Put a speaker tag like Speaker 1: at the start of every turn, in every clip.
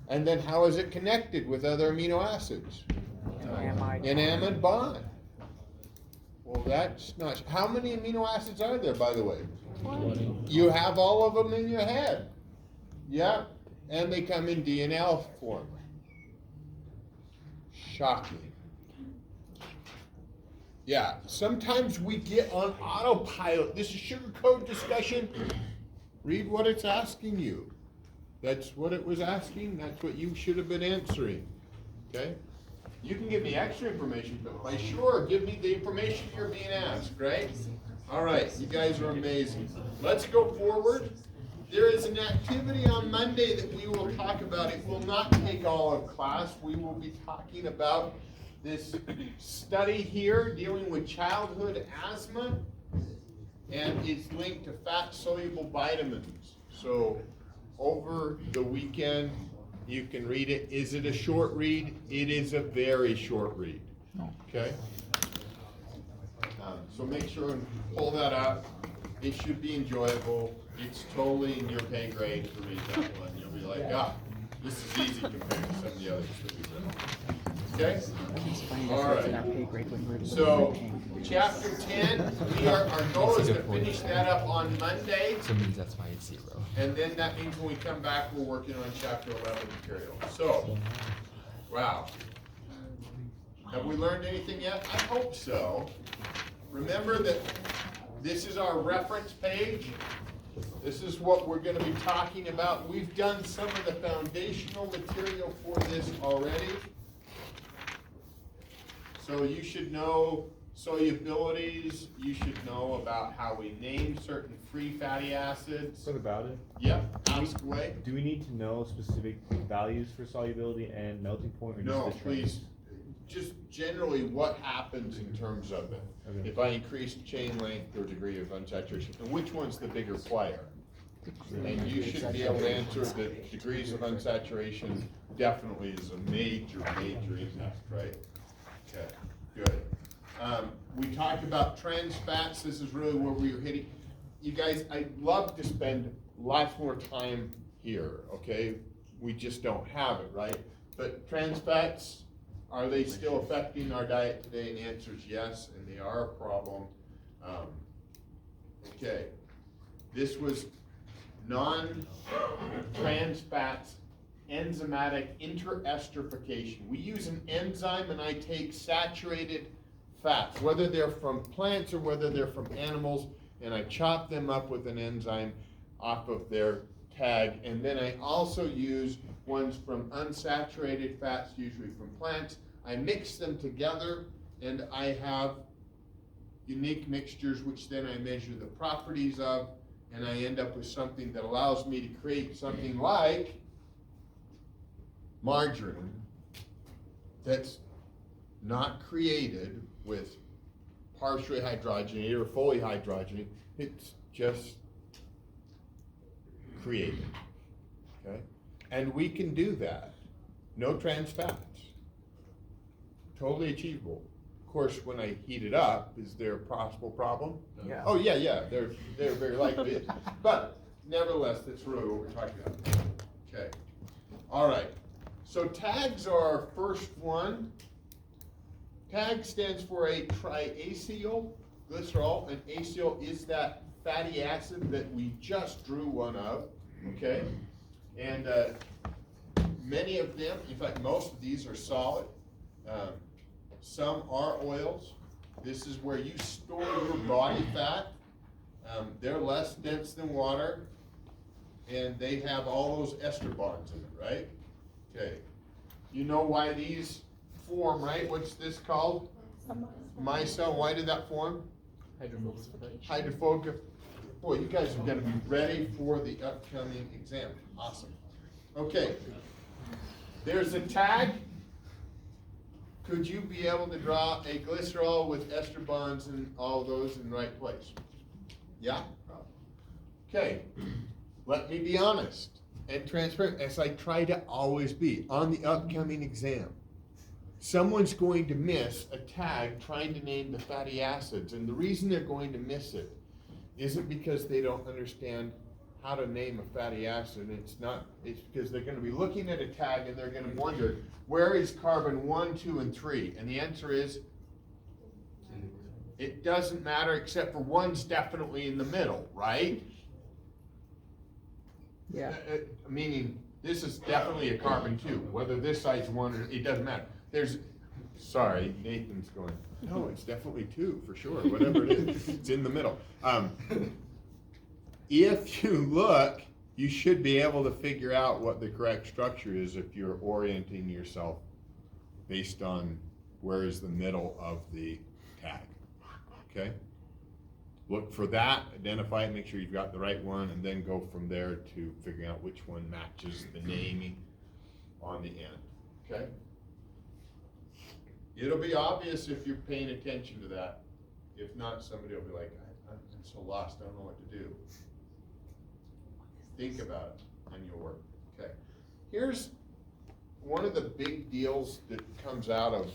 Speaker 1: And then how is it connected with other amino acids? An amide bond. Well, that's not. How many amino acids are there, by the way?
Speaker 2: 20.
Speaker 1: You have all of them in your head. Yeah, and they come in DNL form. Shocking. Yeah, sometimes we get on autopilot. This is sugar code discussion. Read what it's asking you. That's what it was asking. That's what you should have been answering. Okay? You can give me extra information, but by sure, give me the information you're being asked, right? All right, you guys are amazing. Let's go forward. There is an activity on Monday that we will talk about. It will not take all of class. We will be talking about this study here dealing with childhood asthma, and it's linked to fat-soluble vitamins. So over the weekend, you can read it. Is it a short read? It is a very short read. Okay? So make sure and pull that up. It should be enjoyable. It's totally in your pay grade to read that one. You'll be like, this is easy compared to some of the others that we've read. Okay? All right. So, chapter 10, our goal is to finish that up on Monday.
Speaker 2: So it means that's why it's 0.
Speaker 1: And then that means when we come back, we're working on chapter 11 material. So, wow. Have we learned anything yet? I hope so. Remember that this is our reference page. This is what we're going to be talking about. We've done some of the foundational material for this already. So you should know solubilities. You should know about how we name certain free fatty acids.
Speaker 3: What about it?
Speaker 1: Yep, ask away.
Speaker 3: Do we need to know specific values for solubility and melting point? Or
Speaker 1: No,
Speaker 3: just the trend?
Speaker 1: please. Just generally what happens in terms of it.
Speaker 3: Okay.
Speaker 1: If I increase chain length or degree of unsaturation, and which one's the bigger player? And you should be able to answer that degrees of unsaturation definitely is a major impact, right? Okay, good. We talked about trans fats. This is really where we were hitting. You guys, I'd love to spend lots more time here, okay? We just don't have it, right? But trans fats, are they still affecting our diet today? And the answer is yes, and they are a problem. Okay, this was non-trans fats enzymatic interesterification. We use an enzyme, and I take saturated fats, whether they're from plants or whether they're from animals, and I chop them up with an enzyme off of their tag. And then I also use ones from unsaturated fats, usually from plants. I mix them together, and I have unique mixtures, which then I measure the properties of, and I end up with something that allows me to create something like margarine that's not created with partially hydrogenated or fully hydrogenated. It's just created, okay? And we can do that. No trans fats. Totally achievable. Of course, when I heat it up, is there a possible problem?
Speaker 4: Yeah.
Speaker 1: Oh, yeah, they're very likely. But nevertheless, that's really what we're talking about. Okay. All right. So tags are our first one. TAG stands for a triacyl glycerol, and acyl is that fatty acid that we just drew one of, okay? And many of them, in fact, most of these are solid. Some are oils. This is where you store your body fat. They're less dense than water, and they have all those ester bonds in it, right? Okay. You know why these form, right? What's this called? Micelle. Why did that form? Hydrophobic. Boy, you guys are going to be ready for the upcoming exam. Awesome. Okay. There's a tag. Could you be able to draw a glycerol with ester bonds and all those in the right place? Yeah? Okay. Let me be honest and transparent, as I try to always be on the upcoming exam. Someone's going to miss a tag trying to name the fatty acids, and the reason they're going to miss it isn't because they don't understand how to name a fatty acid, and it's because they're gonna be looking at a tag and they're gonna wonder, where is carbon 1, 2, and 3? And the answer is, it doesn't matter except for one's definitely in the middle, right?
Speaker 4: Yeah.
Speaker 1: Meaning, this is definitely a carbon 2, whether this side's 1 or, it doesn't matter. Sorry, Nathan's going, no, it's definitely 2 for sure, whatever it is, it's in the middle. If you look, you should be able to figure out what the correct structure is if you're orienting yourself based on where is the middle of the tag, okay? Look for that, identify it, make sure you've got the right one, and then go from there to figuring out which one matches the naming on the end, okay? It'll be obvious if you're paying attention to that. If not, somebody will be like, I'm so lost, I don't know what to do. Think about it and you'll work, okay? Here's one of the big deals that comes out of,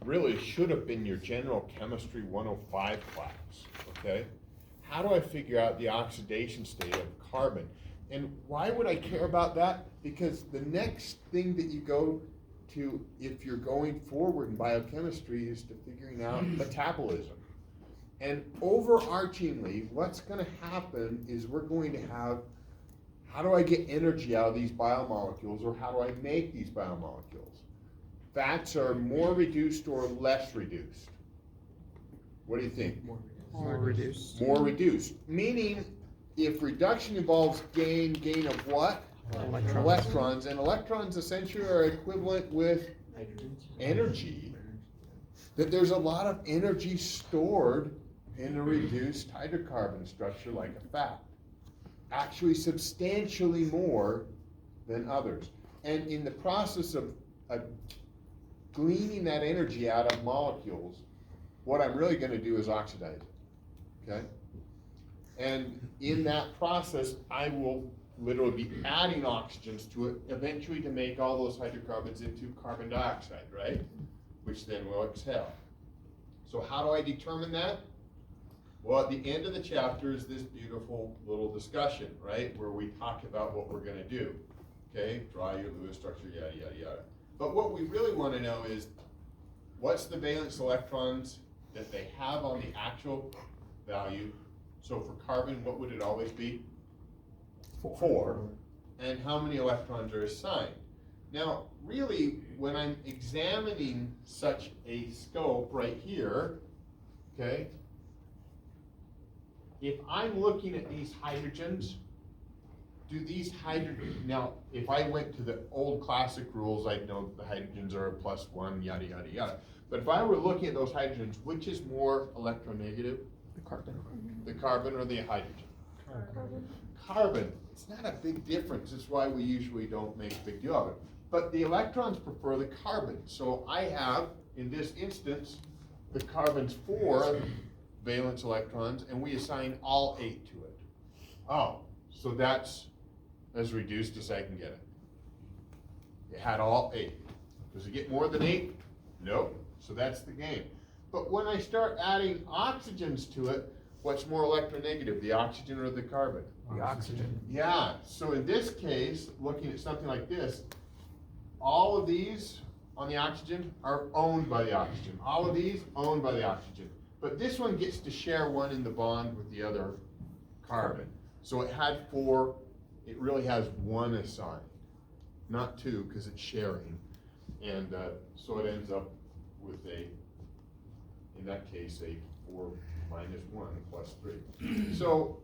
Speaker 1: really should have been your general chemistry 105 class, okay? How do I figure out the oxidation state of carbon? And why would I care about that? Because the next thing that you go to, if you're going forward in biochemistry, is to figuring out metabolism. And overarchingly, what's gonna happen is we're going to have, how do I get energy out of these biomolecules, or how do I make these biomolecules? Fats are more reduced or less reduced? What do you think?
Speaker 4: More reduced.
Speaker 1: More reduced, meaning if reduction involves gain of what? Electrons, and electrons essentially are equivalent with energy, that there's a lot of energy stored in a reduced hydrocarbon structure like a fat. Actually substantially more than others. And in the process of gleaning that energy out of molecules, what I'm really going to do is oxidize it, okay? And in that process, I will literally be adding oxygens to it, eventually to make all those hydrocarbons into carbon dioxide, right? Which then will exhale. So how do I determine that? Well, at the end of the chapter is this beautiful little discussion, right? Where we talk about what we're gonna do, okay? Draw your Lewis structure, yada, yada, yada. But what we really wanna know is, what's the valence electrons that they have on the actual value? So for carbon, what would it always be? 4. And how many electrons are assigned? Now, really, when I'm examining such a scope right here, okay, if I'm looking at these hydrogens, do these hydrogens, now, if I went to the old classic rules, I'd know the hydrogens are a +1, yada, yada, yada. But if I were looking at those hydrogens, which is more electronegative?
Speaker 4: The carbon.
Speaker 1: The carbon or the hydrogen?
Speaker 5: Carbon.
Speaker 1: Carbon. It's not a big difference. That's why we usually don't make a big deal of it. But the electrons prefer the carbon. So I have, in this instance, the carbon's 4 valence electrons, and we assign all 8 to it. Oh, so that's as reduced as I can get it. It had all 8. Does it get more than 8? Nope. So that's the game. But when I start adding oxygens to it, what's more electronegative, the oxygen or the carbon?
Speaker 4: The oxygen.
Speaker 1: Yeah, so in this case, looking at something like this, all of these on the oxygen are owned by the oxygen. All of these owned by the oxygen. But this one gets to share one in the bond with the other carbon. So it had 4, it really has 1 assigned, not 2 because it's sharing. And so it ends up with in that case, a 4 minus 1 plus 3. So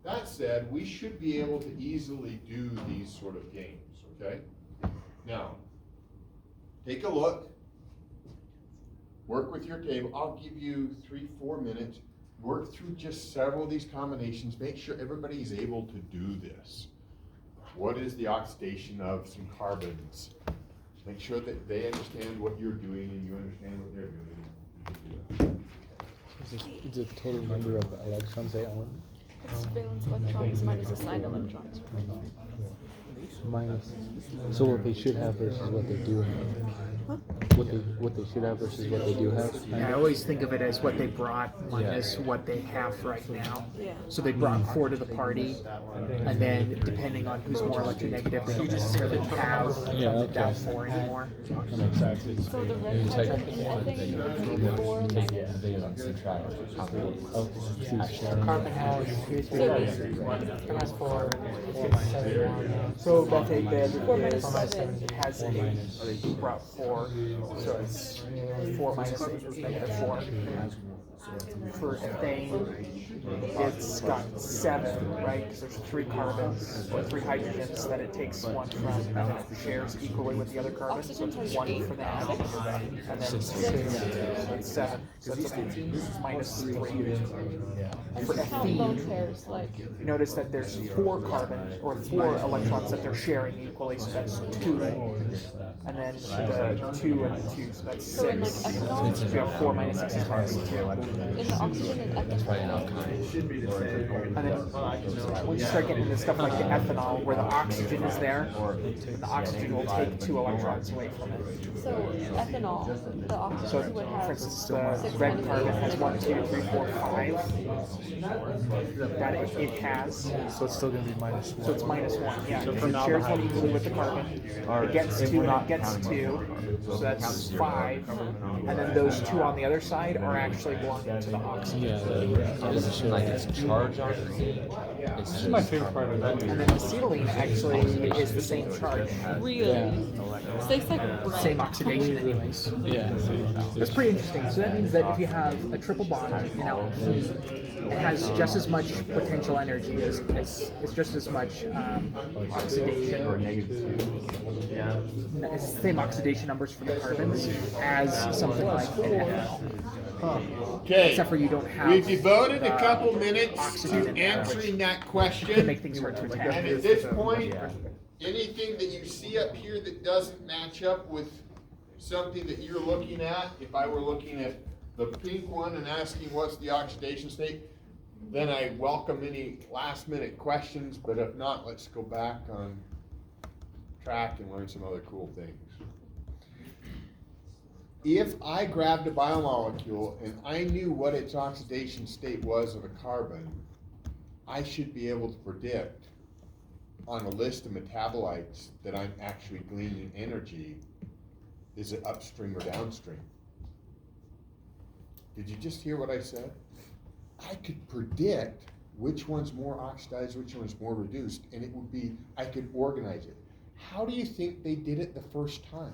Speaker 1: that said, we should be able to easily do these sort of games, okay? Now, take a look, work with your table. I'll give you 3-4 minutes, work through just several of these combinations, make sure everybody's able to do this. What is the oxidation of some carbons? Make sure that they understand what you're doing and you understand what they're doing.
Speaker 2: Is the total number of electrons they own?
Speaker 5: It's valence electrons minus assigned electrons.
Speaker 2: minus. So what they should have versus what they do have. What they should have versus what they do have.
Speaker 4: I always think of it as what they brought minus what they have right now. So they brought 4 to the party, and then depending on who's more electronegative, they don't necessarily have that 4 anymore.
Speaker 5: So the red carbon, I think it's 4 minus.
Speaker 4: Carbon has
Speaker 5: So
Speaker 4: has 4. So methane bed
Speaker 5: 4 minus 7.
Speaker 4: has 8. They brought 4, so it's 4 minus 8 is -4. For ethane, it's got 7, right? Because there's 3 carbons or 3 hydrogens that it takes 1 from, and then it shares equally with the other carbon. So it's 1 for that, and then 2, so it's 7. So it's -3. For
Speaker 5: How lone
Speaker 4: ethene,
Speaker 5: pairs like
Speaker 4: notice that there's 4 carbons or 4 electrons that they're sharing equally, so that's 2. And then the 2 and the 2, so that's 6.
Speaker 5: so in like ethanol,
Speaker 4: So you have 4 minus 6 is minus 2.
Speaker 5: in the oxygen and ethanol.
Speaker 4: And then when you start getting into stuff like the ethanol, where the oxygen is there, the oxygen will take 2 electrons away from it.
Speaker 5: So ethanol, the
Speaker 4: So,
Speaker 5: oxygen would
Speaker 4: for
Speaker 5: have
Speaker 4: instance, the red carbon has 1, 2, 3, 4, 5 that it has.
Speaker 2: So it's still gonna be minus
Speaker 4: So it's -1, yeah. Because it shares 1 equally with the carbon. It gets 2 and it gets 2, so that's 5. And then those 2 on the other side are actually belonging to the oxygen.
Speaker 2: Yeah.
Speaker 6: Like it's charge on it. This is my favorite part of that.
Speaker 4: And then acetylene actually is the same charge.
Speaker 5: really. So it's like
Speaker 4: Same oxidation anyways.
Speaker 2: Yeah.
Speaker 4: That's pretty interesting. So that means that if you have a triple bond in alcohol, it has just as much potential energy it's just as much oxidation. It's the same oxidation numbers for the carbons as something like an ethanol.
Speaker 1: Okay,
Speaker 4: Except for you don't have
Speaker 1: we've devoted a couple minutes
Speaker 4: oxygen
Speaker 1: to
Speaker 4: in there,
Speaker 1: answering that
Speaker 4: to
Speaker 1: question.
Speaker 4: make things hard to
Speaker 1: And
Speaker 4: attack.
Speaker 1: at this point, anything that you see up here that doesn't match up with something that you're looking at, if I were looking at the pink one and asking what's the oxidation state, then I welcome any last minute questions, but if not, let's go back on track and learn some other cool things. If I grabbed a biomolecule and I knew what its oxidation state was of a carbon, I should be able to predict on a list of metabolites that I'm actually gleaning energy, is it upstream or downstream? Did you just hear what I said? I could predict which one's more oxidized, which one's more reduced, and it would be, I could organize it. How do you think they did it the first time?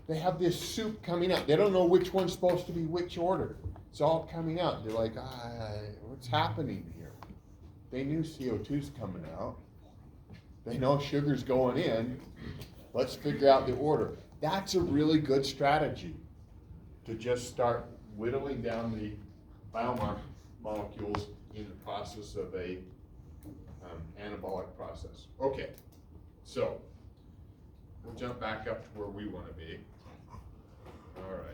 Speaker 1: They have this soup coming out. They don't know which one's supposed to be which order. It's all coming out. They're like, what's happening here? They knew CO2's coming out. They know sugar's going in. Let's figure out the order. That's a really good strategy to just start whittling down the biomolecules in the process of a anabolic process. Okay, so we'll jump back up to where we want to be. All right.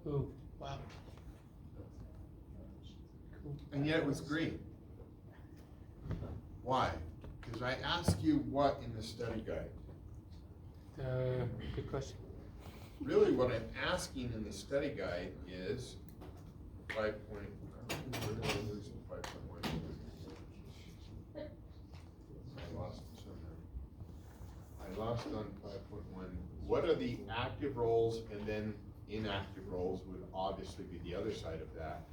Speaker 2: Oh, wow.
Speaker 1: And yet it was green. Why? Because I asked you what in the study guide.
Speaker 2: Good question.
Speaker 1: Really what I'm asking in the study guide is 5 point, I lost it somewhere. I lost on 5.1. What are the active roles, and then inactive roles would obviously be the other side of that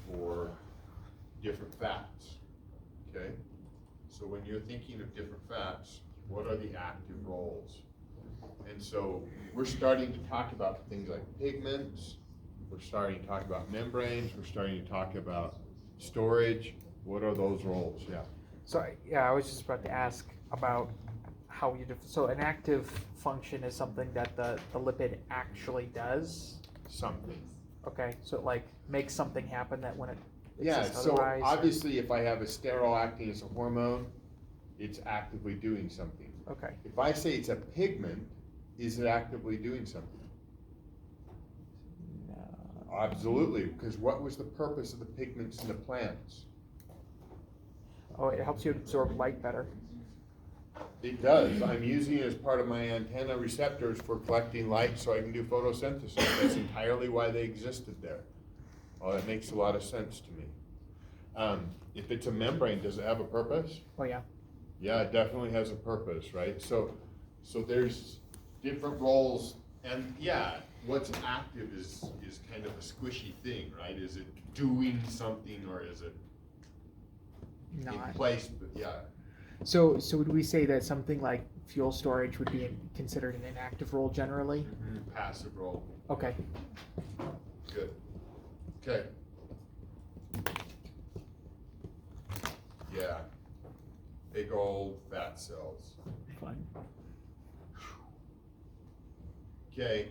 Speaker 1: for different fats, okay? So when you're thinking of different fats, what are the active roles? And so we're starting to talk about things like pigments, we're starting to talk about membranes, we're starting to talk about storage. What are those roles? Yeah.
Speaker 4: So yeah, I was just about to ask about how you so an active function is something that the lipid actually does.
Speaker 1: Something.
Speaker 4: Okay, so it like makes something happen that when it
Speaker 1: Yeah,
Speaker 4: exists
Speaker 1: so
Speaker 4: otherwise,
Speaker 1: obviously if I have a sterol acting as a hormone, it's actively doing something.
Speaker 4: okay,
Speaker 1: If I say it's a pigment, Is it actively doing something?
Speaker 4: No.
Speaker 1: Absolutely, because what was the purpose of the pigments in the plants?
Speaker 4: Oh, it helps you absorb light better.
Speaker 1: It does. I'm using it as part of my antenna receptors for collecting light so I can do photosynthesis. That's entirely why they existed there. Oh, that makes a lot of sense to me. If it's a membrane, does it have a purpose?
Speaker 4: Oh yeah.
Speaker 1: Yeah, it definitely has a purpose, right? So there's different roles, and yeah, what's active is kind of a squishy thing, right? Is it doing something or is it in
Speaker 4: Not.
Speaker 1: place? But yeah.
Speaker 4: So would we say that something like fuel storage would be considered an inactive role generally?
Speaker 1: Passive role.
Speaker 4: Okay.
Speaker 1: Good. Okay. Yeah. Big old fat cells.
Speaker 4: Fine.
Speaker 1: Okay.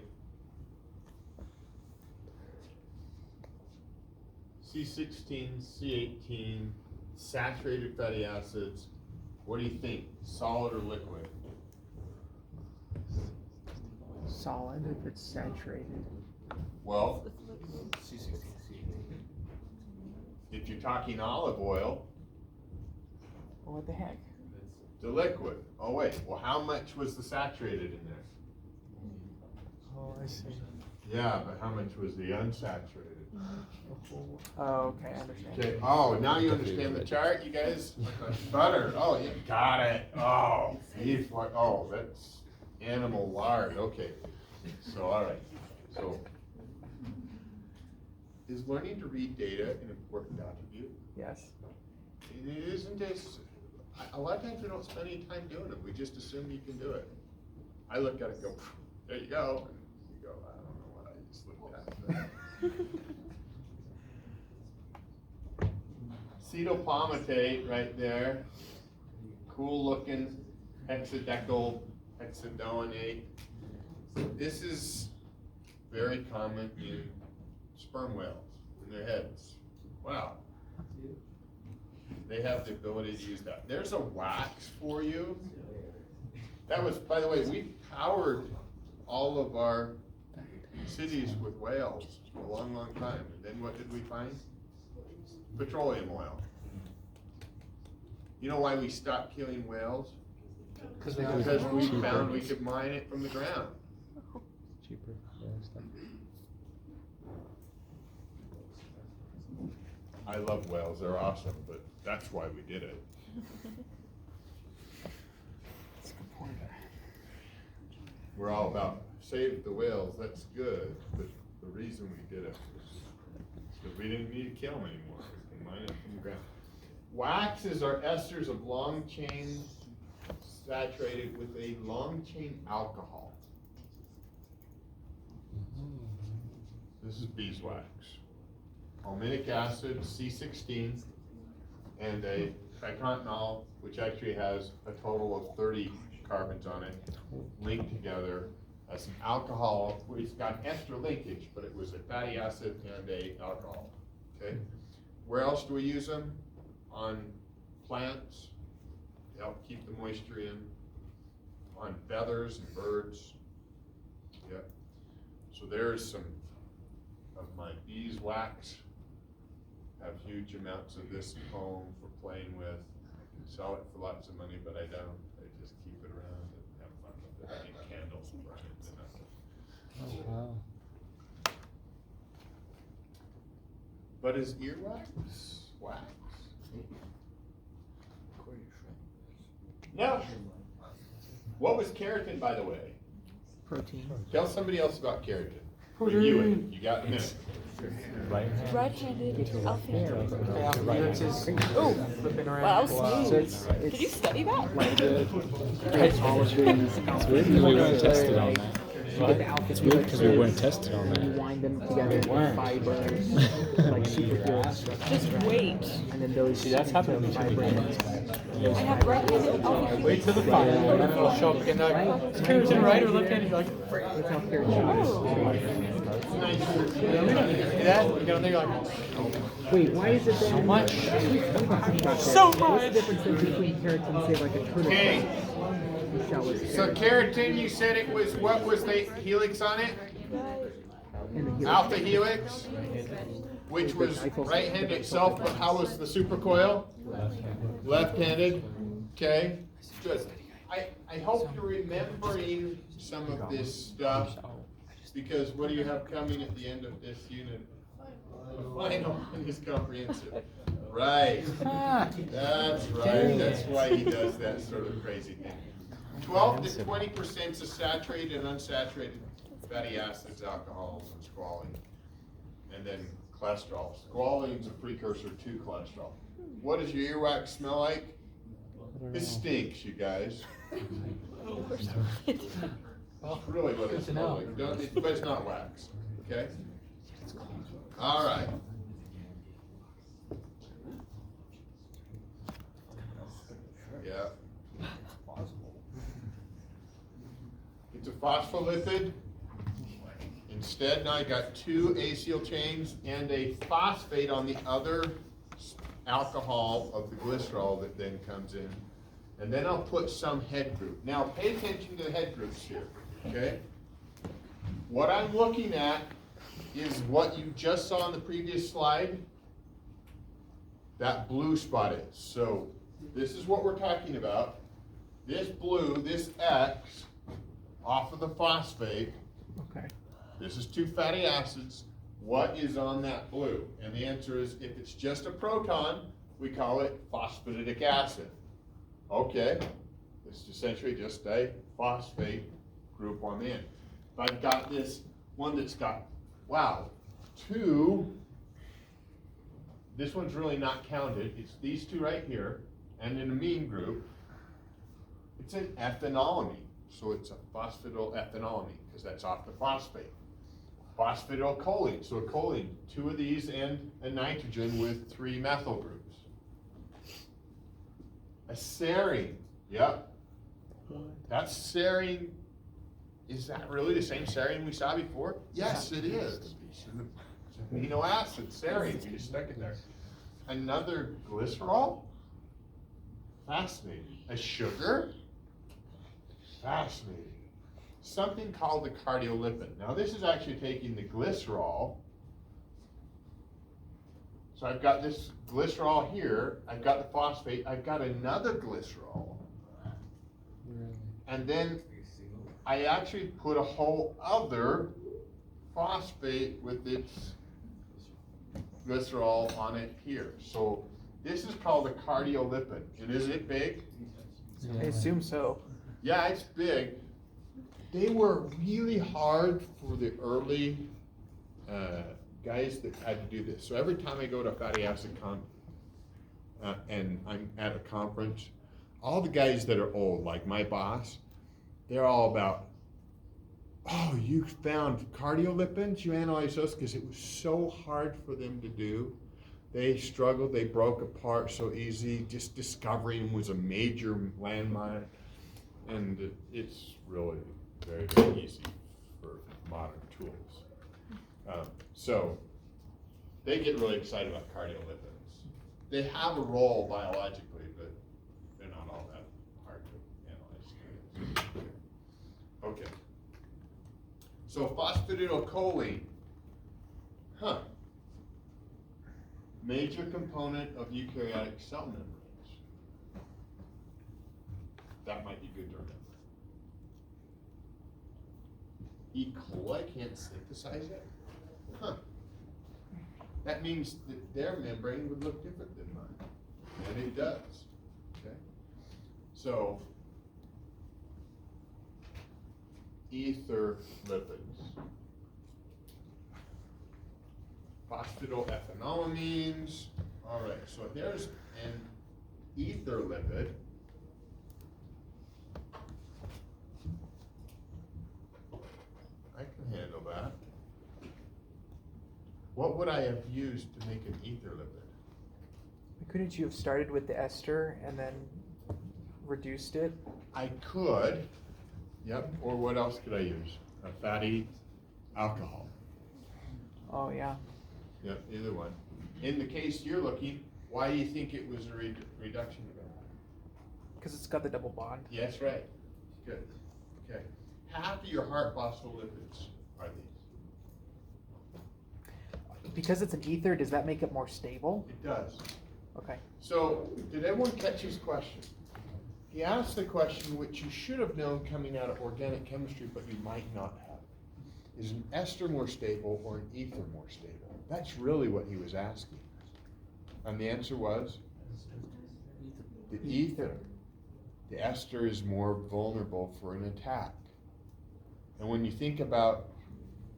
Speaker 1: C16, C18, saturated fatty acids. What do you think? Solid or liquid?
Speaker 4: Solid if it's saturated.
Speaker 1: Well, if you're talking olive oil,
Speaker 4: Well, what the heck?
Speaker 1: the liquid. Oh wait, well how much was the saturated in there?
Speaker 4: Oh, I see.
Speaker 1: Yeah, but how much was the unsaturated?
Speaker 4: Oh, okay, I understand.
Speaker 1: Okay, oh, now you understand the chart, you guys? Butter, oh, you got it. Oh, beef, oh, that's animal lard, okay. So, all right, so. Is learning to read data an important attribute?
Speaker 4: Yes.
Speaker 1: It isn't this, a lot of times we don't spend any time doing it, we just assume you can do it. I look at it and go, there you go, and you go, I don't know what I just looked at. Acetylpalmitate right there, cool looking hexadecyl hexadoinate. This is very common in sperm whales, in their heads. Wow. They have the ability to use that. There's a wax for you. That was, by the way, we powered all of our cities with whales for a long, long time. And then what did we find? Petroleum oil. You know why we stopped killing whales? Because we found we could mine it from the ground.
Speaker 2: Cheaper. Yeah, stuff.
Speaker 1: I love whales, they're awesome, but that's why we did it. We're all about save the whales, that's good, but the reason we did it was that we didn't need to kill them anymore. We can mine it from the ground. Waxes are esters of long chain saturated with a long chain alcohol. This is beeswax. Palmitic acid, C16, and a tricontinol, which actually has a total of 30 carbons on it, linked together as an alcohol. It's got ester linkage, but it was a fatty acid and a alcohol. Okay. Where else do we use them? On plants to help keep the moisture in. On feathers and birds. Yep. So there's some of my beeswax. Have huge amounts of this at home for playing with. I can sell it for lots of money, but I don't. I just keep it around and have fun with it. I make candles and burn it and nothing.
Speaker 2: Oh, wow.
Speaker 1: But is earwax wax? No. What was keratin, by the way?
Speaker 4: Protein.
Speaker 1: Tell somebody else about keratin. Review it. You got a minute.
Speaker 5: Red-handed alpha.
Speaker 4: Oh, flipping around.
Speaker 5: Wow,
Speaker 4: So
Speaker 5: smooth.
Speaker 4: it's
Speaker 5: Did you study that?
Speaker 2: It's weird because we weren't tested on that. It's weird because we weren't tested on
Speaker 4: You
Speaker 2: that.
Speaker 4: wind them together with fibers, like superhero structure.
Speaker 5: Just wait.
Speaker 4: And then those
Speaker 2: that's happened to me.
Speaker 4: vibrate.
Speaker 5: I have red-handed alpha.
Speaker 7: Wait till the final, and then it'll show up again. Is keratin right or left handed? You're like,
Speaker 4: That's how keratin
Speaker 7: see that? You know, they're like,
Speaker 4: is. Wait, why is it that
Speaker 7: so much.
Speaker 4: So
Speaker 7: So
Speaker 4: much. What's the
Speaker 7: much.
Speaker 4: difference between keratin, say, like a turtle?
Speaker 1: Okay.
Speaker 4: shell was
Speaker 1: So keratin, you said it was, what was the helix on it? Alpha helix, which was right-handed itself, but how was the supercoil? Left-handed. Okay, good. I hope you're remembering some of this stuff, because what do you have coming at the end of this unit? The final one is comprehensive. Right. That's right. That's why he does that sort of crazy thing. 12 to 20% is saturated and unsaturated fatty acids, alcohols, and squalene. And then cholesterol. Squalene is a precursor to cholesterol. What does your earwax smell like? It stinks, you guys. It's really what it smells like. But it's not wax. Okay? All right. Yeah. It's a phospholipid. Instead, now I got two acyl chains and a phosphate on the other alcohol of the glycerol that then comes in. And then I'll put some head group. Now pay attention to the head groups here, okay? What I'm looking at is what you just saw on the previous slide. That blue spot is. So this is what we're talking about. This blue, this X, off of the phosphate.
Speaker 4: Okay.
Speaker 1: This is two fatty acids. What is on that blue? And the answer is, if it's just a proton, we call it phosphatidic acid. Okay, it's essentially just a phosphate group on the end. If I've got this one that's got, wow, two, this one's really not counted. It's these two right here, and in a amine group, it's an ethanolamine. So it's a phosphatidylethanolamine, because that's off the phosphate. Phosphatidylcholine, so a choline, two of these and a nitrogen with three methyl groups. A serine, yep. That's serine. Is that really the same serine we saw before? Yes, it is. It's an amino acid, serine, we just stuck it there. Another glycerol? Fascinating. A sugar? Fascinating. Something called the cardiolipid. Now this is actually taking the glycerol. So I've got this glycerol here, I've got the phosphate, I've got another glycerol. And then I actually put a whole other phosphate with its glycerol on it here. So this is called a cardiolipid. And is it big?
Speaker 4: I assume so.
Speaker 1: Yeah, it's big. They were really hard for the early guys that had to do this. So every time I go to a fatty acid and I'm at a conference, all the guys that are old, like my boss, they're all about, oh, you found cardiolipins, you analyzed those, because it was so hard for them to do. They struggled, they broke apart so easy. Just discovering them was a major landmine. And it's really very, very easy for modern tools. So they get really excited about cardiolipins. They have a role biologically, but they're not all that hard to analyze. Okay. So phosphatidylcholine, major component of eukaryotic cell membranes. That might be good to remember. E. coli can't synthesize it? That means that their membrane would look different than mine. And it does. Okay? So, ether lipids. Phosphatidylethanolamin's. All right, so there's an ether lipid. I can handle that. What would I have used to make an ether lipid?
Speaker 4: Couldn't you have started with the ester and then reduced it?
Speaker 1: I could. Yep. Or what else could I use? A fatty alcohol.
Speaker 4: Oh, yeah.
Speaker 1: Yep, either one. In the case you're looking, why do you think it was a reduction event?
Speaker 4: Because it's got the double bond.
Speaker 1: Yes, right. Good. Okay. Half of your heart phospholipids are these.
Speaker 4: Because it's an ether, does that make it more stable?
Speaker 1: It does.
Speaker 4: Okay.
Speaker 1: So, did everyone catch his question? He asked the question which you should have known coming out of organic chemistry, but you might not have. Is an ester more stable or an ether more stable? That's really what he was asking. And the answer was? The ether. The ester is more vulnerable for an attack. And when you think about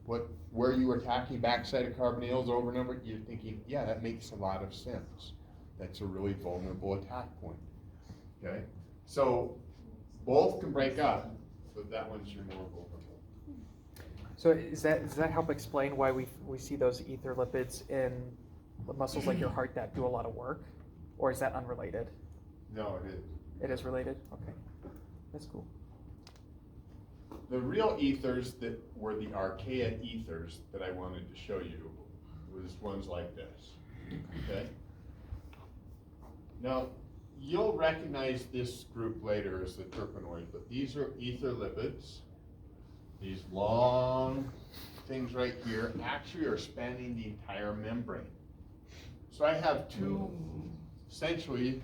Speaker 1: where you were attacking backside of carbonyls over and over, you're thinking, yeah, that makes a lot of sense. That's a really vulnerable attack point. Okay? So both can break up, but that one's your more vulnerable.
Speaker 4: So does that help explain why we see those ether lipids in muscles like your heart that do a lot of work? Or is that unrelated?
Speaker 1: No, it is.
Speaker 4: It is related? Okay. That's cool.
Speaker 1: The real ethers that were the archaea ethers that I wanted to show you was ones like this. Okay? Now, you'll recognize this group later as the terpenoids, but these are ether lipids. These long things right here actually are spanning the entire membrane. So I have two, essentially,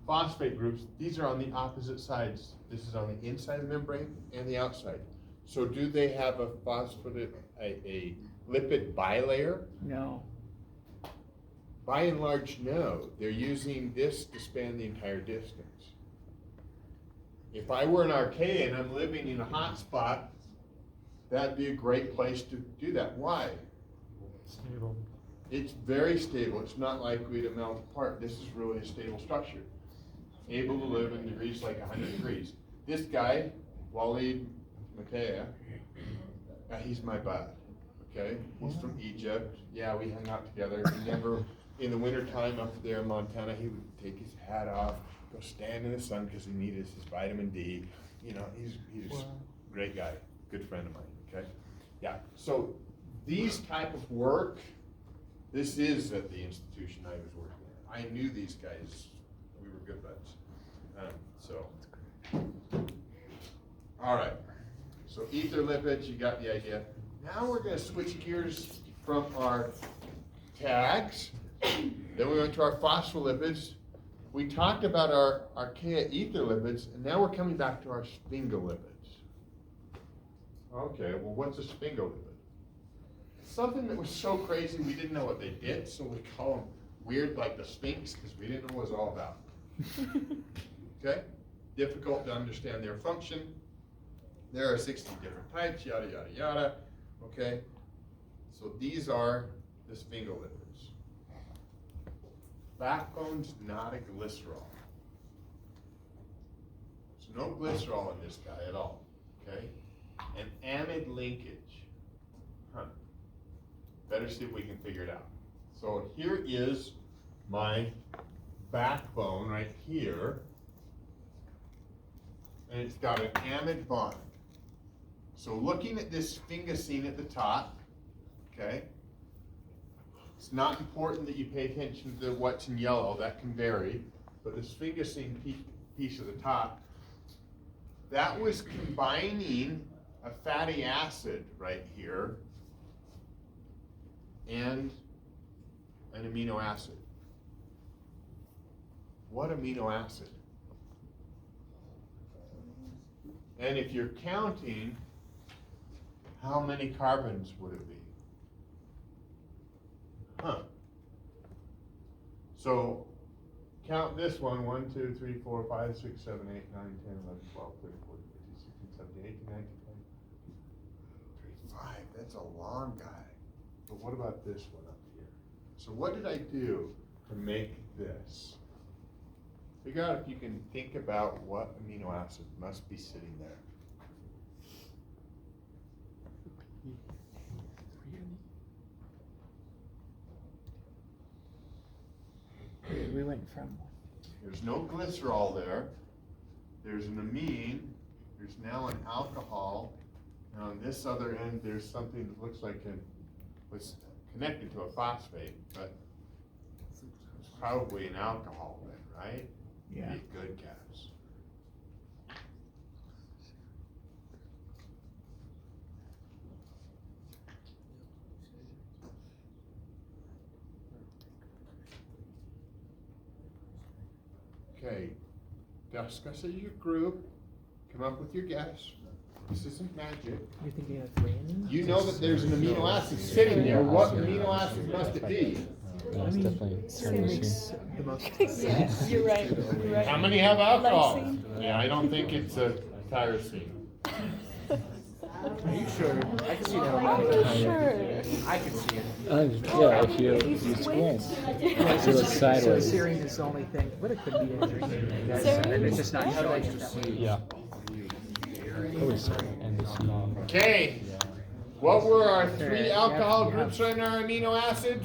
Speaker 1: phosphate groups. These are on the opposite sides. This is on the inside of the membrane and the outside. So do they have a a lipid bilayer?
Speaker 4: No.
Speaker 1: By and large, no. They're using this to span the entire distance. If I were an archaea and I'm living in a hot spot, that'd be a great place to do that. Why?
Speaker 7: Stable.
Speaker 1: It's very stable. It's not likely to melt apart. This is really a stable structure. Able to live in degrees like 100 degrees. This guy, Walid Makaya, he's my bud. Okay? He's from Egypt. Yeah, we hung out together. Remember, in the wintertime up there in Montana, he would take his hat off, go stand in the sun because he needed his vitamin D. You know, he's a great guy, good friend of mine, okay? Yeah, so these type of work, this is at the institution I was working at. I knew these guys, we were good buds. All right, so ether lipids, you got the idea. Now we're gonna switch gears from our tags. Then we went to our phospholipids. We talked about our archaea ether lipids, and now we're coming back to our sphingolipids. Okay, well, what's a sphingolipid? Something that was so crazy we didn't know what they did, so we call them weird like the Sphinx, because we didn't know what it was all about. Okay? Difficult to understand their function. There are 60 different types, yada, yada, yada. Okay? So these are the sphingolipids. Backbone's not a glycerol. There's no glycerol in this guy at all, okay? And amide linkage, better see if we can figure it out. So here is my backbone right here, and it's got an amide bond. So looking at this sphingosine at the top, okay? It's not important that you pay attention to what's in yellow, that can vary, but the sphingosine piece at the top, that was combining a fatty acid right here and an amino acid. What amino acid? And if you're counting, how many carbons would it be? So count this one, 1, 2, 3, 4, 5, 6, 7, 8, 9, 10, 11, 12, 13, 14, 15, 16, 17, 18, 19, 20, 35. That's a long guy. But what about this one up here? So what did I do to make this? Figure out if you can think about what amino acid must be sitting there.
Speaker 4: We went from.
Speaker 1: There's no glycerol there. There's an amine. There's now an alcohol. And on this other end, there's something that looks like it was connected to a phosphate, but it's probably an alcohol then, right?
Speaker 4: Yeah.
Speaker 1: Be a good guess. Okay, discuss it in your group, come up with your guess. This isn't magic.
Speaker 4: You're thinking of threonine?
Speaker 1: You know that there's an amino acid sitting there. What amino acid must it be?
Speaker 2: That's definitely
Speaker 4: Makes the most
Speaker 5: Yes, you're right. You're right.
Speaker 1: How many have alcohol?
Speaker 5: Lysine.
Speaker 1: Yeah, I don't think it's a tyrosine.
Speaker 4: Are you sure? I can see that.
Speaker 5: Are you sure?
Speaker 4: I can see it.
Speaker 2: yeah, if you squint. So it's
Speaker 4: So
Speaker 2: sideways.
Speaker 4: serine is the only thing, but it could be anything. I guess.
Speaker 5: Serine?
Speaker 4: And it's just not showing it that way.
Speaker 2: Yeah. Probably sorry. And the C.
Speaker 1: Okay, what were our
Speaker 4: Okay,
Speaker 1: three
Speaker 4: yeah,
Speaker 1: alcohol
Speaker 4: yeah.
Speaker 1: groups on our amino acid?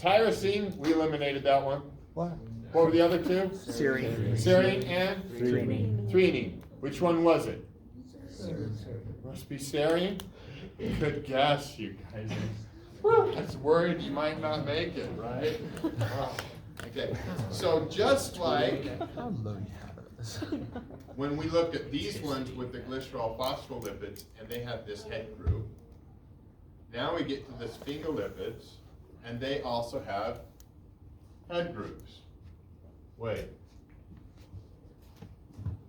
Speaker 1: Tyrosine, we eliminated that one.
Speaker 2: What?
Speaker 1: What were the other two?
Speaker 4: Serine.
Speaker 1: Serine and
Speaker 4: Threonine.
Speaker 1: threonine. Which one was it? Must be serine. Good guess, you guys. I was worried you might not make it, right? Oh, okay, so just like when we looked at these ones with the glycerol phospholipids and they have this head group, now we get to the sphingolipids and they also have head groups. Wait.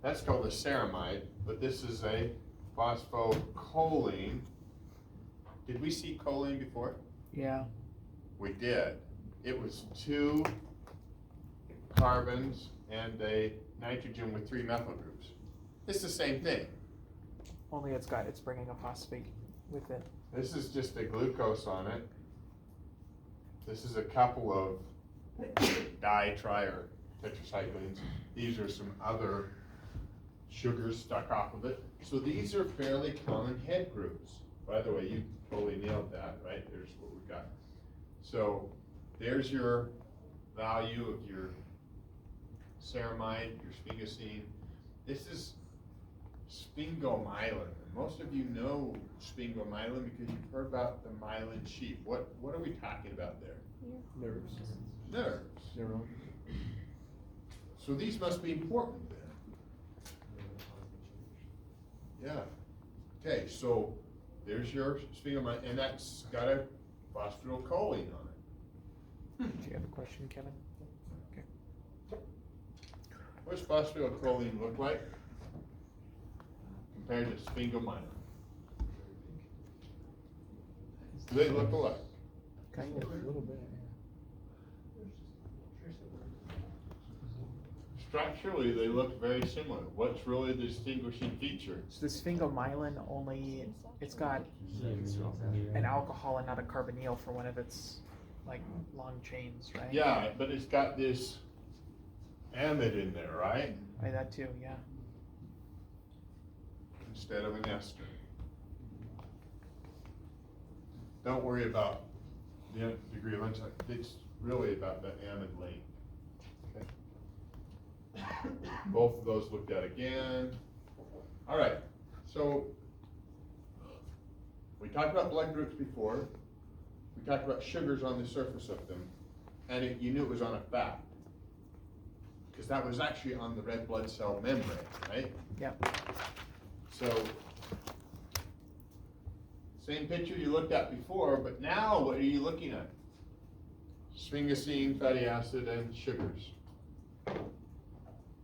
Speaker 1: That's called a ceramide, but this is a phosphocholine. Did we see choline before?
Speaker 4: Yeah.
Speaker 1: We did. It was 2 carbons and a nitrogen with 3 methyl groups. It's the same thing.
Speaker 4: Only it's bringing a phosphate with it.
Speaker 1: This is just a glucose on it. This is a couple of di, tri, or tetracyclines. These are some other sugars stuck off of it. So these are fairly common head groups. By the way, you totally nailed that, right? There's what we've got. So there's your value of your ceramide, your sphingosine. This is sphingomyelin. And most of you know sphingomyelin because you've heard about the myelin sheath. What are we talking about there?
Speaker 3: Nerves.
Speaker 1: Nerves.
Speaker 3: Neuron.
Speaker 1: So these must be important then. Yeah. Okay, so there's your sphingomyelin, and that's got a phosphorylcholine on it.
Speaker 4: Do you have a question, Kevin?
Speaker 1: What's phosphorylcholine look like compared to sphingomyelin? Do they look alike?
Speaker 4: Kind of.
Speaker 3: A little bit.
Speaker 1: Structurally, they look very similar. What's really the distinguishing feature?
Speaker 4: So the sphingomyelin only, it's got an alcohol and not a carbonyl for one of its like long chains, right?
Speaker 1: Yeah, but it's got this amide in there, right?
Speaker 4: Right, that too, yeah.
Speaker 1: Instead of an ester. Don't worry about the degree of uncertainty. It's really about that amide length. Okay. Both of those looked at again. All right, so we talked about blood groups before. We talked about sugars on the surface of them, and you knew it was on a fat, because that was actually on the red blood cell membrane, right?
Speaker 4: Yeah.
Speaker 1: So, same picture you looked at before, but now what are you looking at? Sphingosine, fatty acid, and sugars.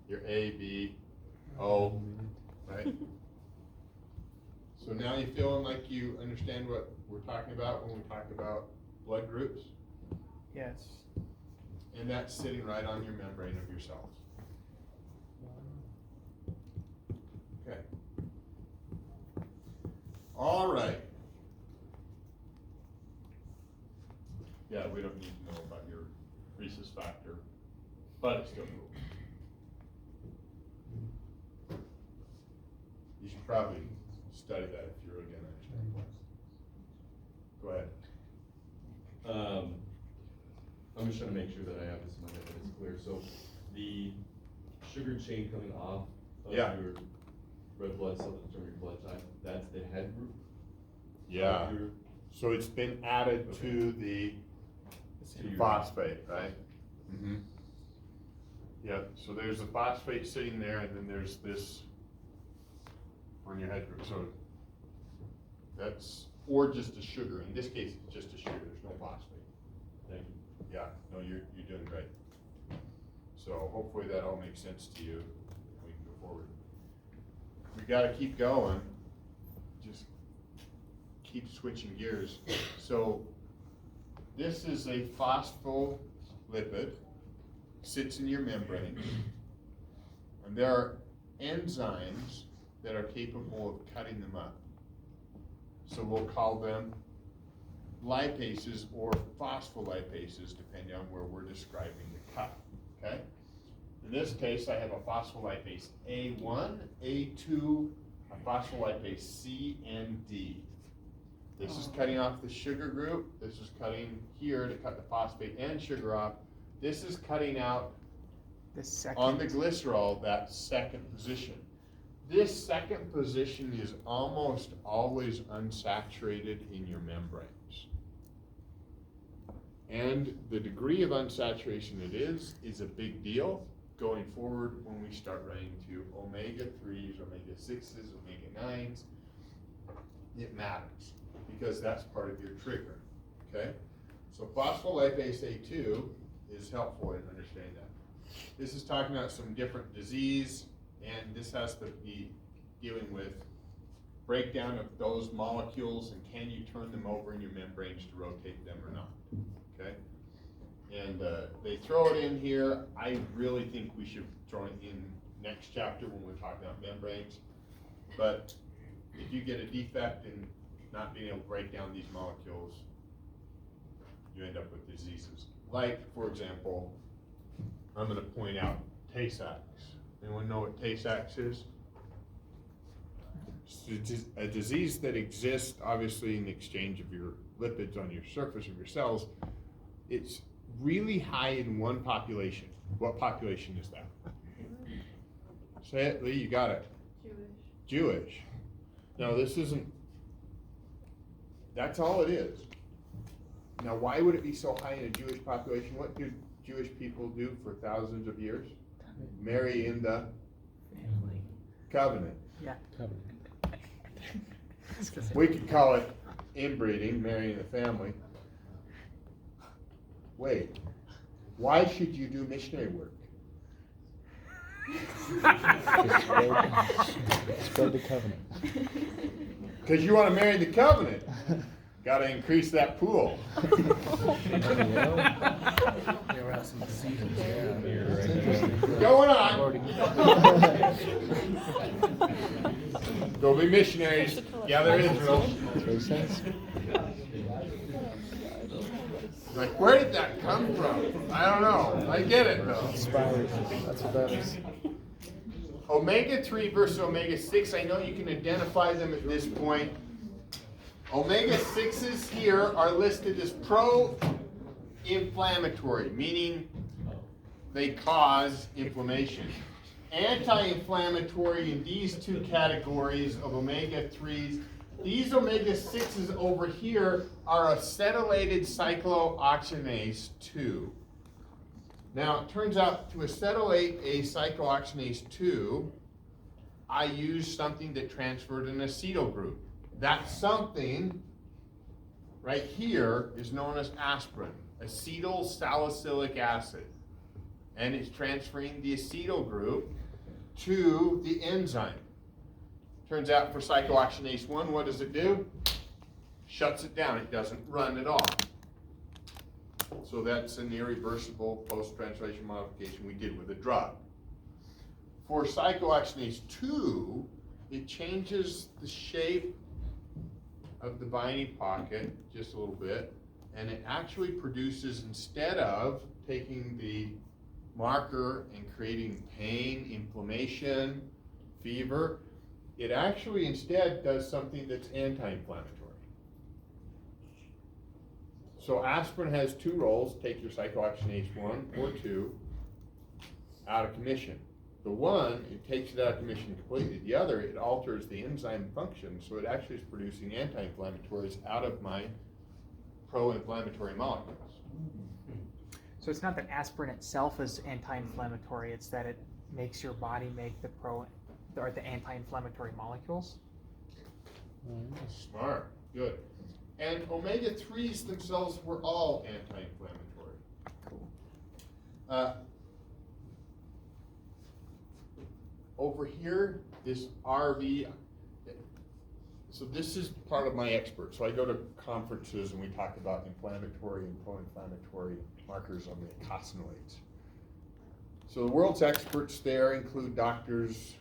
Speaker 1: Your A, B, O, right? So now you feeling like you understand what we're talking about when we talk about blood groups?
Speaker 4: Yes.
Speaker 1: And that's sitting right on your membrane of your cells. Okay. All right. Yeah, we don't need to know about your rhesus factor, but it's still cool. You should probably study that if you're really gonna understand. Go ahead.
Speaker 6: I'm just trying to make sure that I have this in my head that it's clear. So the sugar chain coming off of
Speaker 1: Yeah.
Speaker 6: your red blood cell that determine your blood type, that's the head group?
Speaker 1: Yeah.
Speaker 6: Of your-
Speaker 1: So it's been added to the
Speaker 6: to your-
Speaker 1: phosphate, right? Mm-hmm. Yep, so there's a phosphate sitting there, and then there's this on your head group, so that's, or just a sugar, in this case, it's just a sugar, there's no phosphate.
Speaker 6: Thank you.
Speaker 1: Yeah, no, you're doing great. So hopefully that all makes sense to you. We can go forward. We gotta keep going. Just keep switching gears. So this is a phospholipid, sits in your membrane. And there are enzymes that are capable of cutting them up. So we'll call them lipases or phospholipases, depending on where we're describing the cut, okay? In this case, I have a phospholipase A1, A2, a phospholipase C, and D. This is cutting off the sugar group. This is cutting here to cut the phosphate and sugar off. This is cutting out on the glycerol, that second position. This second position is almost always unsaturated in your membranes. And the degree of unsaturation it is a big deal going forward when we start running to omega-3s, omega-6s, omega-9s. It matters because that's part of your trigger, okay? So phospholipase A2 is helpful in understanding that. This is talking about some different disease, and this has to be dealing with breakdown of those molecules and can you turn them over in your membranes to rotate them or not, okay? And they throw it in here. I really think we should throw it in next chapter when we're talking about membranes. But if you get a defect in not being able to break down these molecules, you end up with diseases. Like, for example, I'm going to point out Tay-Sachs. Anyone know what Tay-Sachs is? It's a disease that exists, obviously, in the exchange of your lipids on your surface of your cells. It's really high in one population. What population is that? Say it, Lee, you got it. Jewish. No, this isn't. That's all it is. Now, why would it be so high in a Jewish population? What do Jewish people do for thousands of years? Marry in the
Speaker 4: family.
Speaker 1: Covenant.
Speaker 4: Yeah.
Speaker 2: Covenant.
Speaker 1: We could call it inbreeding, marrying the family. Wait, why should you do missionary work?
Speaker 2: Spread the covenant.
Speaker 1: Because you want to marry the covenant. Got to increase that pool. Going on. Go be missionaries. Gather Israel.
Speaker 2: Makes sense?
Speaker 1: Like, where did that come from? I don't know. I get it though.
Speaker 2: Inspired. That's what that is.
Speaker 1: Omega-3 versus omega-6, I know you can identify them at this point. Omega-6s here are listed as pro-inflammatory, meaning they cause inflammation. Anti-inflammatory in these two categories of omega-3s. These omega-6s over here are acetylated cyclooxygenase 2. Now, it turns out to acetylate a cyclooxygenase 2, I used something that transferred an acetyl group. That something right here is known as aspirin, acetyl salicylic acid. And it's transferring the acetyl group to the enzyme. Turns out for cyclooxygenase 1, what does it do? Shuts it down. It doesn't run at all. So that's an irreversible post-translation modification we did with a drug. For cyclooxygenase 2, it changes the shape of the binding pocket just a little bit, and it actually produces, instead of taking the marker and creating pain, inflammation, fever, it actually instead does something that's anti-inflammatory. So aspirin has two roles: take your cyclooxygenase 1 or 2 out of commission. The one, it takes it out of commission completely. The other, it alters the enzyme function, so it actually is producing anti-inflammatories out of my pro-inflammatory molecules.
Speaker 4: So it's not that aspirin itself is anti-inflammatory, it's that it makes your body make the anti-inflammatory molecules?
Speaker 1: Smart, good. And omega-3s themselves were all anti-inflammatory. over here, this RV, so this is part of my expert. So I go to conferences and we talk about inflammatory and pro-inflammatory markers on the eicosanoids. So the world's experts there include doctors,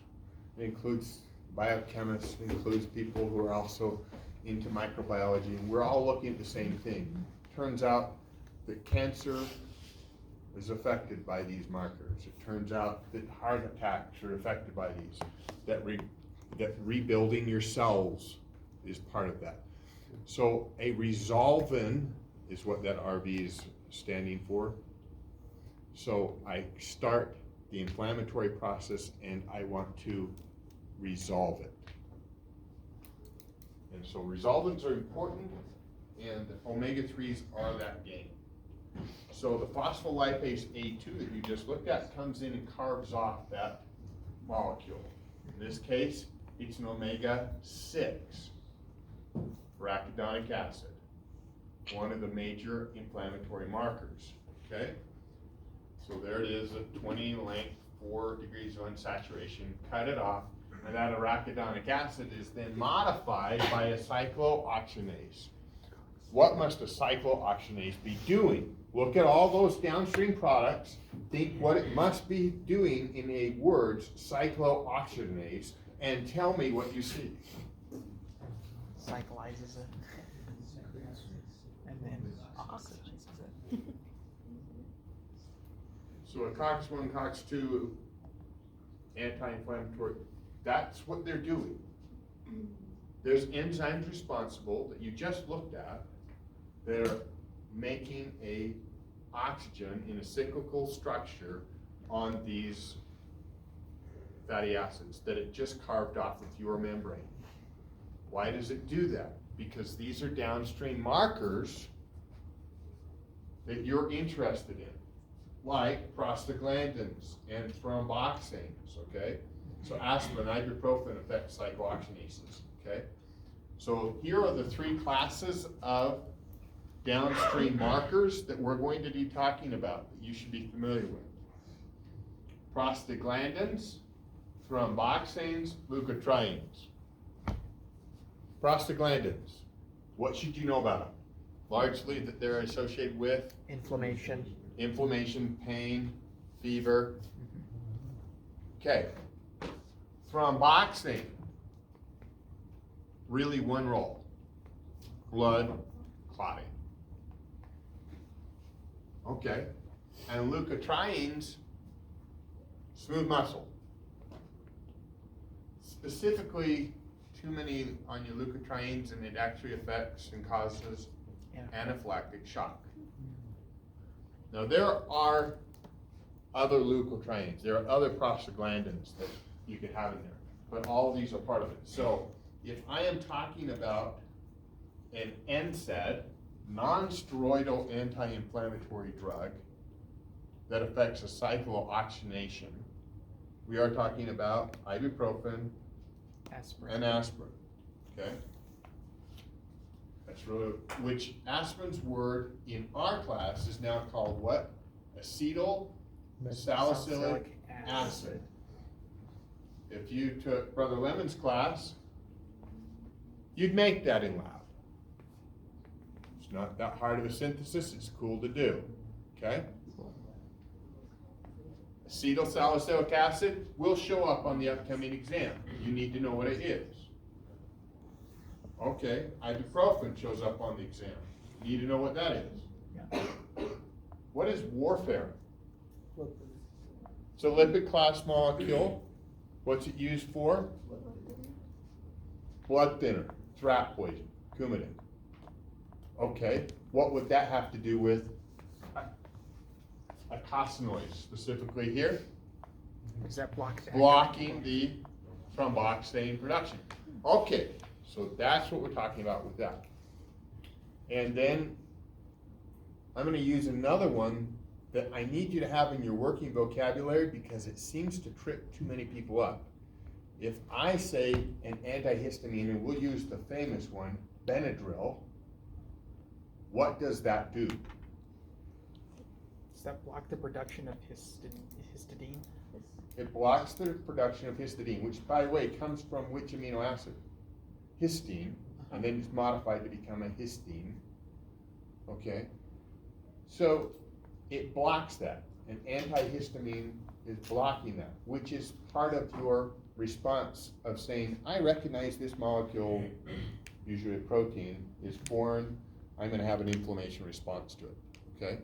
Speaker 1: it includes biochemists, it includes people who are also into microbiology, and we're all looking at the same thing. Turns out that cancer is affected by these markers. It turns out that heart attacks are affected by these, that rebuilding your cells is part of that. So a resolvin is what that RB is standing for. So I start the inflammatory process and I want to resolve it. And so resolvins are important, and the omega-3s are that game. So the phospholipase A2 that you just looked at comes in and carves off that molecule. In this case, it's an omega-6, arachidonic acid, one of the major inflammatory markers, okay? So there it is, at 20 length, 4 degrees of unsaturation, cut it off, and that arachidonic acid is then modified by a cyclooxygenase. What must a cyclooxygenase be doing? Look at all those downstream products, think what it must be doing in a word, cyclooxygenase, and tell me what you see.
Speaker 4: Cyclizes it. And then oxidizes it.
Speaker 1: So a COX-1, COX-2 anti-inflammatory, that's what they're doing. There's enzymes responsible that you just looked at. They're making a oxygen in a cyclical structure on these fatty acids that it just carved off with your membrane. Why does it do that? Because these are downstream markers that you're interested in, like prostaglandins and thromboxanes, okay? So aspirin, ibuprofen affect cyclooxygenases, okay? So here are the 3 classes of downstream markers that we're going to be talking about that you should be familiar with. Prostaglandins, thromboxanes, leukotrienes. Prostaglandins, what should you know about them? Largely that they're associated with
Speaker 4: Inflammation.
Speaker 1: inflammation, pain, fever. Okay. Thromboxane, really one role, blood clotting. Okay. And leukotrienes, smooth muscle. Specifically, too many on your leukotrienes and it actually affects and causes anaphylactic shock. Now there are other leukotrienes, there are other prostaglandins that you could have in there, but all of these are part of it. So if I am talking about an NSAID, non-steroidal anti-inflammatory drug that affects a cyclooxygenation, we are talking about ibuprofen
Speaker 4: Aspirin.
Speaker 1: and aspirin, okay? That's really, which aspirin's word in our class is now called what? Acetyl salicylic acid. If you took Brother Lemon's class, you'd make that in lab. It's not that hard of a synthesis, it's cool to do, okay? Acetyl salicylic acid will show up on the upcoming exam. You need to know what it is. Okay, ibuprofen shows up on the exam. You need to know what that is.
Speaker 4: Yeah.
Speaker 1: What is warfarin? It's a lipid class molecule. What's it used for? Blood thinner. It's rat poison. Coumadin. Okay, what would that have to do with eicosanoids, specifically here?
Speaker 4: Does that block the
Speaker 1: Blocking the thromboxane production. Okay, so that's what we're talking about with that. And then I'm going to use another one that I need you to have in your working vocabulary because it seems to trip too many people up. If I say an antihistamine, and we'll use the famous one, Benadryl, what does that do?
Speaker 4: Does that block the production of histidine?
Speaker 1: It blocks the production of histidine, which, by the way, comes from which amino acid? Histine, and then it's modified to become a histine. Okay? So it blocks that. An antihistamine is blocking that, which is part of your response of saying, I recognize this molecule, usually a protein, is foreign. I'm going to have an inflammation response to it. Okay?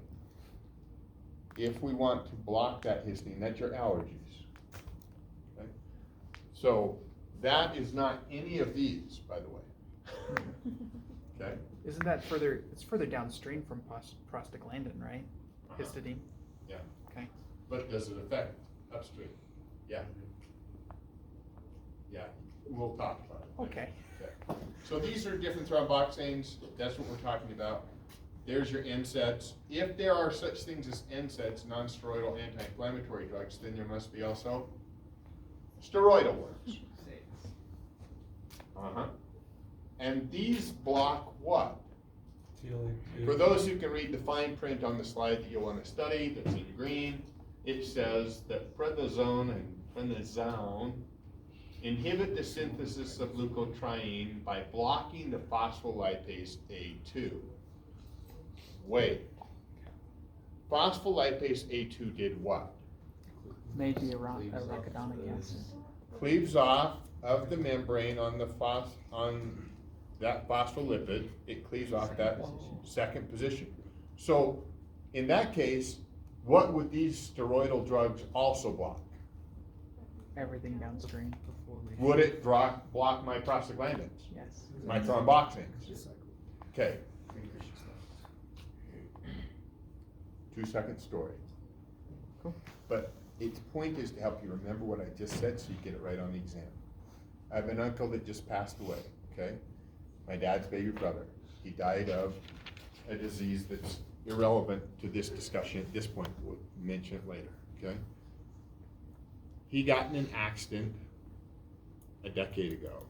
Speaker 1: If we want to block that histine, that's your allergies. Okay? So that is not any of these, by the way. Okay?
Speaker 4: Isn't that further? It's further downstream from prostaglandin, right? Histidine.
Speaker 1: Yeah.
Speaker 4: Okay.
Speaker 1: But does it affect upstream? Yeah. Yeah. We'll talk about it.
Speaker 4: Okay.
Speaker 1: Okay. So these are different thromboxanes. That's what we're talking about. There's your NSAIDs. If there are such things as NSAIDs, non-steroidal anti-inflammatory drugs, then there must be also steroidal ones. And these block what? For those who can read the fine print on the slide that you'll want to study, that's in green, it says that prednisone and prednisone inhibit the synthesis of leukotriene by blocking the phospholipase A2. Wait. Phospholipase A2 did what?
Speaker 4: Made the arachidonic acid.
Speaker 1: Cleaves off of the membrane on the that phospholipid. It cleaves off that second position. So in that case, what would these steroidal drugs also block?
Speaker 4: Everything downstream.
Speaker 1: Would it block my prostaglandins?
Speaker 4: Yes.
Speaker 1: My thromboxanes? Okay. 2-second story.
Speaker 4: Cool.
Speaker 1: But its point is to help you remember what I just said so you get it right on the exam. I have an uncle that just passed away, okay? My dad's baby brother. He died of a disease that's irrelevant to this discussion at this point. We'll mention it later, okay? He got in an accident a decade ago.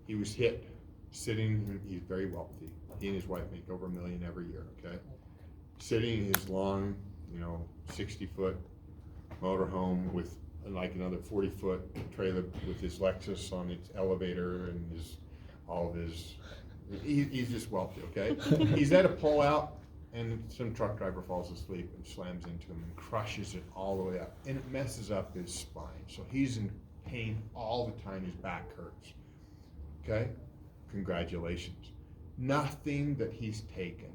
Speaker 1: He was hit sitting, he's very wealthy. He and his wife make over $1 million every year, okay? Sitting in his long, 60-foot motorhome with like another 40-foot trailer with his Lexus on its elevator and he's just wealthy, okay? He's at a pullout and some truck driver falls asleep and slams into him and crushes it all the way up. And it messes up his spine. So he's in pain all the time, his back hurts, okay? Congratulations. Nothing that he's taken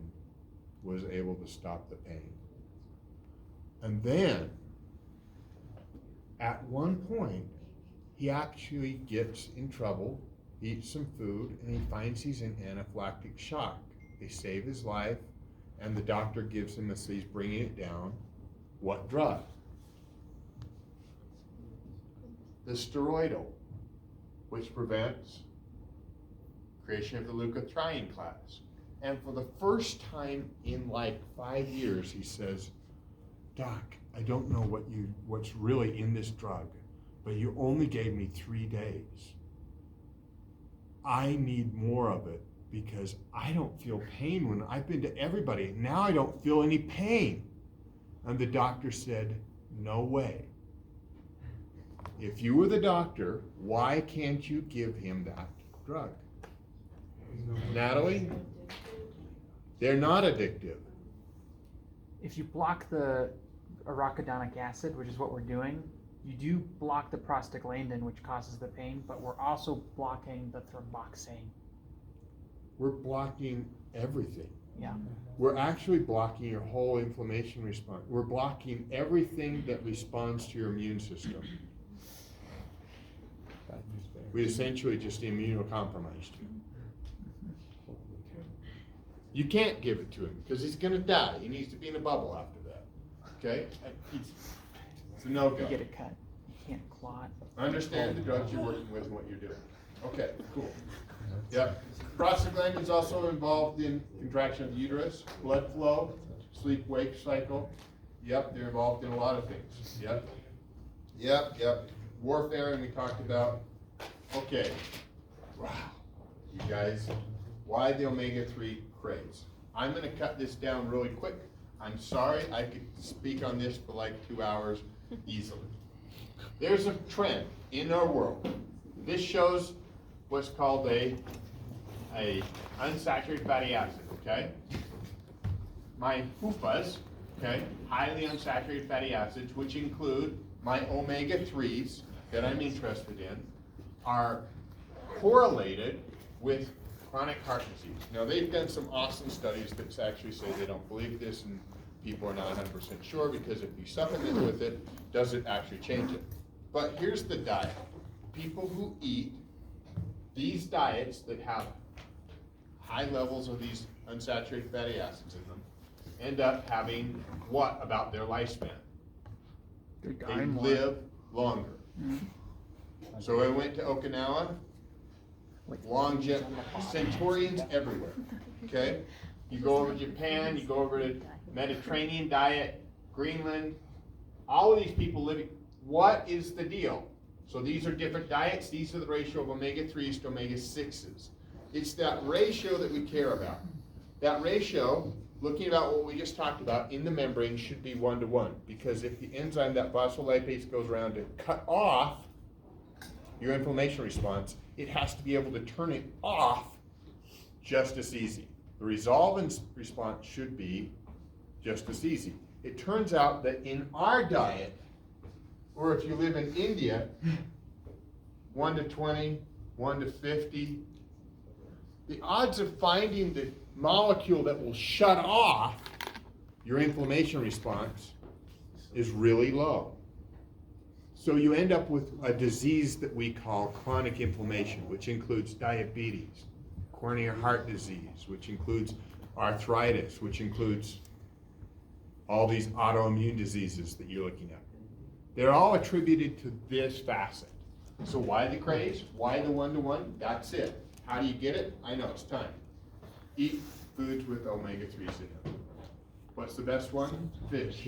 Speaker 1: was able to stop the pain. And then, at one point, he actually gets in trouble, eats some food, and he finds he's in anaphylactic shock. They save his life, and the doctor gives him, as he's bringing it down, what drug? The steroidal, which prevents creation of the leukotriene class. And for the first time in like 5 years, he says, Doc, I don't know what's really in this drug, but you only gave me 3 days. I need more of it because I don't feel pain when I've been to everybody. Now I don't feel any pain. And the doctor said, no way. If you were the doctor, why can't you give him that drug? Natalie? They're not addictive.
Speaker 4: If you block the arachidonic acid, which is what we're doing, you do block the prostaglandin, which causes the pain, but we're also blocking the thromboxane.
Speaker 1: We're blocking everything.
Speaker 4: Yeah.
Speaker 1: We're actually blocking your whole inflammation response. We're blocking everything that responds to your immune system. We essentially just immunocompromised you. You can't give it to him because he's going to die. He needs to be in a bubble after that. Okay? It's a no-go.
Speaker 4: You get a cut. You can't clot.
Speaker 1: Understand the drugs you're working with and what you're doing. Okay, cool. Yep. Prostaglandin is also involved in contraction of the uterus, blood flow, sleep-wake cycle. Yep, they're involved in a lot of things. Yep. Warfare, and we talked about. Okay. Wow. You guys, why the omega-3 craze? I'm going to cut this down really quick. I'm sorry, I could speak on this for like 2 hours easily. There's a trend in our world. This shows what's called a unsaturated fatty acid, okay? My PUFAs, okay, highly unsaturated fatty acids, which include my omega-3s that I'm interested in, are correlated with chronic heart disease. Now, they've done some awesome studies that actually say they don't believe this, and people are not 100% sure, because if you supplement with it, does it actually change it? But here's the diet. People who eat these diets that have high levels of these unsaturated fatty acids in them end up having what about their lifespan? They live longer. So I went to Okinawa, centurions everywhere, okay? You go over to Japan, you go over to Mediterranean diet, Greenland, all of these people living, what is the deal? So these are different diets, these are the ratio of omega-3s to omega-6s. It's that ratio that we care about. That ratio, looking about what we just talked about, in the membrane should be 1:1, because if the enzyme, that phospholipase, goes around to cut off your inflammation response, it has to be able to turn it off just as easy. The resolvent response should be just as easy. It turns out that in our diet, or if you live in India, 1:20, 1:50, the odds of finding the molecule that will shut off your inflammation response is really low. So you end up with a disease that we call chronic inflammation, which includes diabetes, coronary heart disease, which includes arthritis, which includes all these autoimmune diseases that you're looking at. They're all attributed to this facet. So why the craze? Why the 1:1? That's it. How do you get it? I know, it's time. Eat foods with omega-3s in them. What's the best one? Fish.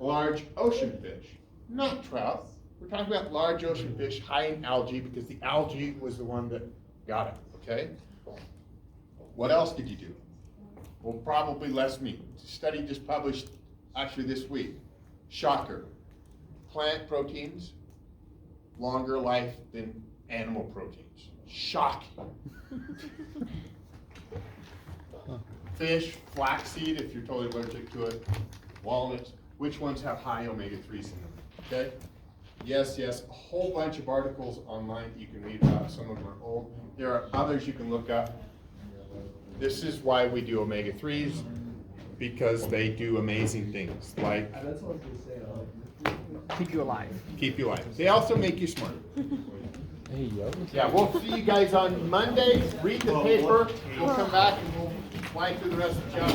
Speaker 1: Large ocean fish, not trout. We're talking about large ocean fish high in algae, because the algae was the one that got it, okay? What else did you do? Well, probably less meat. Study just published actually this week. Shocker. Plant proteins, longer life than animal proteins. Shocking. Fish, flaxseed, if you're totally allergic to it, walnuts, which ones have high omega-3s in them, okay? Yes, a whole bunch of articles online that you can read about. Some of them are old. There are others you can look up. This is why we do omega-3s, because they do amazing things, like
Speaker 4: Keep you alive.
Speaker 1: keep you alive. They also make you smart.
Speaker 2: Hey, yo.
Speaker 1: Yeah, we'll see you guys on Monday. Read the paper. We'll come back and we'll fly through the rest of the chapter.